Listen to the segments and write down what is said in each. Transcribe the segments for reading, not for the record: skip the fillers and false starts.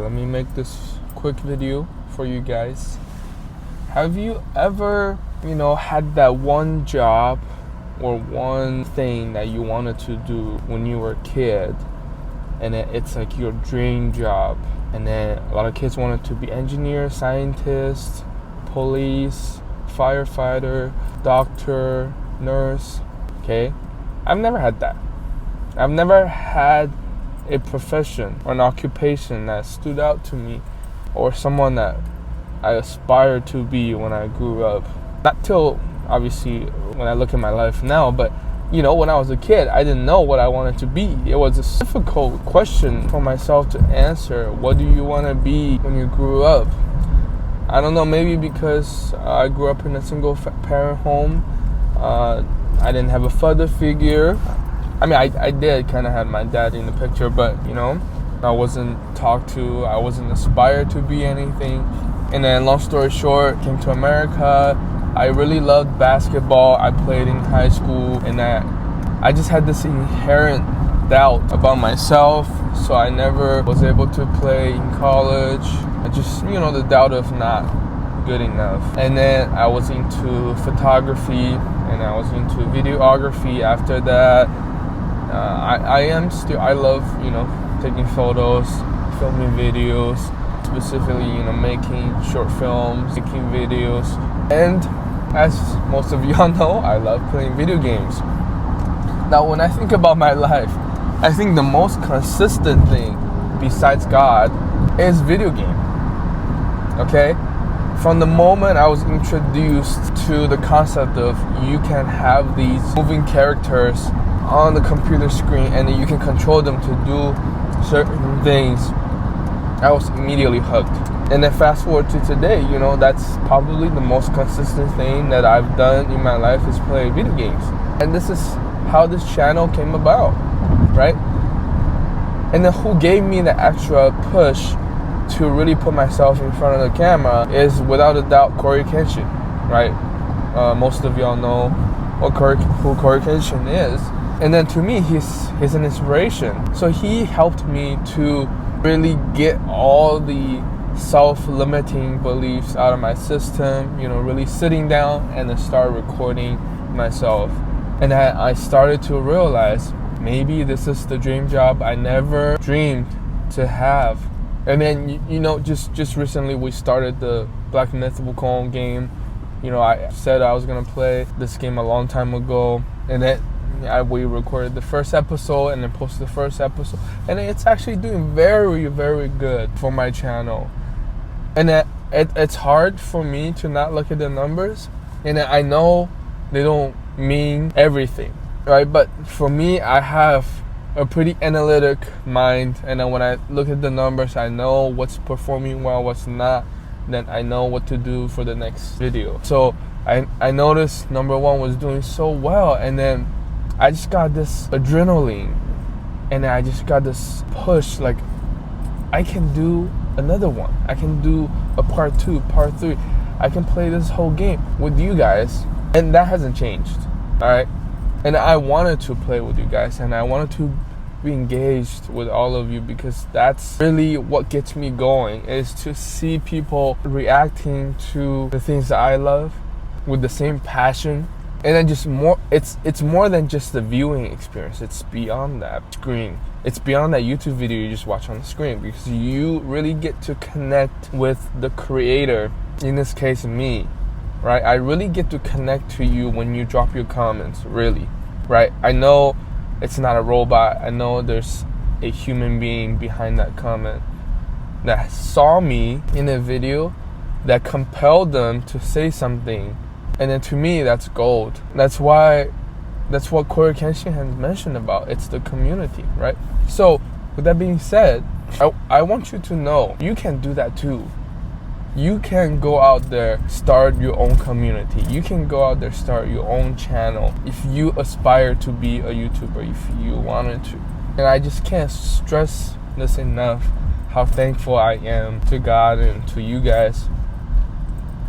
let me make this quick video for you guys. Have you ever, had that one job or one thing that you wanted to do when you were a kid, and it's like your dream job? And then a lot of kids wanted to be engineer, scientist, police, firefighter, doctor, nurse. Okay? I've never had that. I've never had a profession or an occupation that stood out to me, or someone that I aspired to be when I grew up. Not till, obviously, when I look at my life now, but when I was a kid, I didn't know what I wanted to be. It was a difficult question for myself to answer. What do you want to be when you grew up? I don't know, maybe because I grew up in a single parent home. I didn't have a father figure. I mean, I did kind of have my dad in the picture, but, I wasn't talked to. I wasn't aspired to be anything. And then, long story short, came to America. I really loved basketball. I played in high school, and I just had this inherent doubt about myself. So I never was able to play in college. I just, the doubt of not good enough. And then I was into photography, and I was into videography after that. I love, taking photos, filming videos, specifically, making short films, making videos. And as most of y'all know, I love playing video games. Now, when I think about my life, I think the most consistent thing besides God is video game. Okay? From the moment I was introduced to the concept of you can have these moving characters on the computer screen and you can control them to do certain things, I was immediately hooked. And then fast forward to today, that's probably the most consistent thing that I've done in my life is play video games. And this is how this channel came about, right? And then who gave me the extra push to really put myself in front of the camera is without a doubt Corey Kenshin, right? Most of y'all know who Corey Kenshin is. And then to me, he's an inspiration. So he helped me to really get all the self-limiting beliefs out of my system, really sitting down and then start recording myself. And I started to realize maybe this is the dream job I never dreamed to have. And then, just recently we started the Black Myth Wukong game. I said I was going to play this game a long time ago. And then we recorded the first episode and then posted the first episode. And it's actually doing very, very good for my channel. And it's hard for me to not look at the numbers. And I know they don't mean everything, right? But for me, I have a pretty analytic mind. And then when I look at the numbers, I know what's performing well, what's not. Then I know what to do for the next video. So I noticed number one was doing so well. And then I just got this adrenaline. And I just got this push, like, I can do another one. I can do a part 2, part 3. I can play this whole game with you guys. And that hasn't changed, all right? And I wanted to play with you guys, and I wanted to be engaged with all of you, because that's really what gets me going, is to see people reacting to the things that I love with the same passion. And then just more, it's more than just the viewing experience. It's beyond that screen. It's beyond that YouTube video you just watch on the screen, because you really get to connect with the creator, in this case me, right? I really get to connect to you when you drop your comments, really, right? I know it's not a robot. I know there's a human being behind that comment that saw me in a video that compelled them to say something. And then to me, that's gold. That's what Corey Kenshin has mentioned about. It's the community, right? So with that being said, I want you to know you can do that too. You can go out there, start your own community. You can go out there, start your own channel if you aspire to be a YouTuber, if you wanted to. And I just can't stress this enough, how thankful I am to God and to you guys.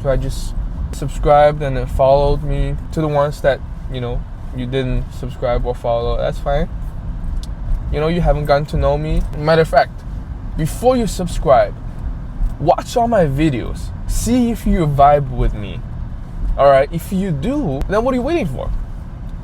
So I just subscribed and then followed me. To the ones that, you didn't subscribe or follow, that's fine. You haven't gotten to know me. Matter of fact, before you subscribe, watch all my videos. See if you vibe with me. Alright, if you do, then what are you waiting for?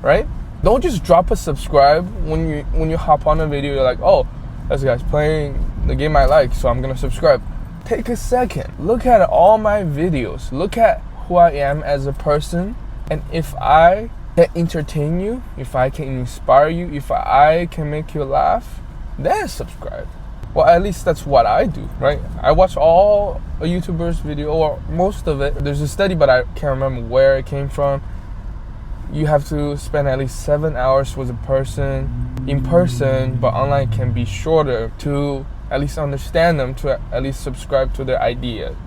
Right? Don't just drop a subscribe when you hop on a video. You're like, oh, this guy's playing the game I like, so I'm gonna subscribe. Take a second. Look at all my videos. Look at who I am as a person. And if I can entertain you, if I can inspire you, if I can make you laugh, then subscribe. Well, at least that's what I do, right? I watch all a YouTuber's video, or most of it. There's a study, but I can't remember where it came from. You have to spend at least 7 hours with a person in person, but online can be shorter to at least understand them, to at least subscribe to their idea,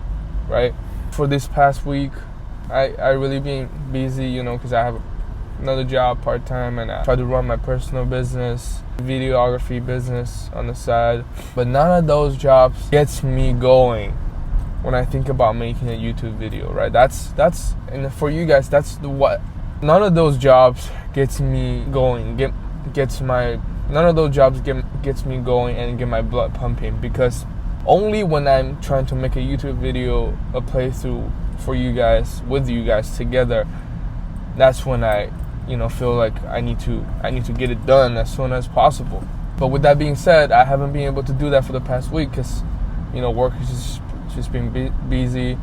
right? For this past week, I really been busy, because I have another job part-time, and I try to run my personal business, videography business on the side. But none of those jobs gets me going when I think about making a YouTube video, right? That's and for you guys, that's what. None of those jobs gets me going. None of those jobs gets me going and get my blood pumping, because only when I'm trying to make a YouTube video, a playthrough for you guys, with you guys together, that's when I feel like I need to get it done as soon as possible. But with that being said, I haven't been able to do that for the past week because work has just been busy.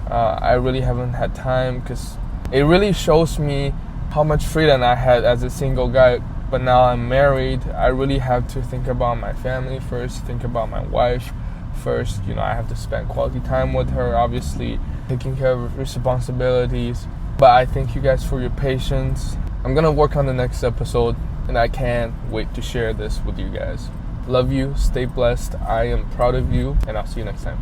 I really haven't had time, because it really shows me how much freedom I had as a single guy. But now I'm married, I really have to think about my family first, think about my wife first. I have to spend quality time with her, obviously, taking care of responsibilities. But I thank you guys for your patience. I'm gonna work on the next episode, and I can't wait to share this with you guys. Love you, stay blessed, I am proud of you, and I'll see you next time.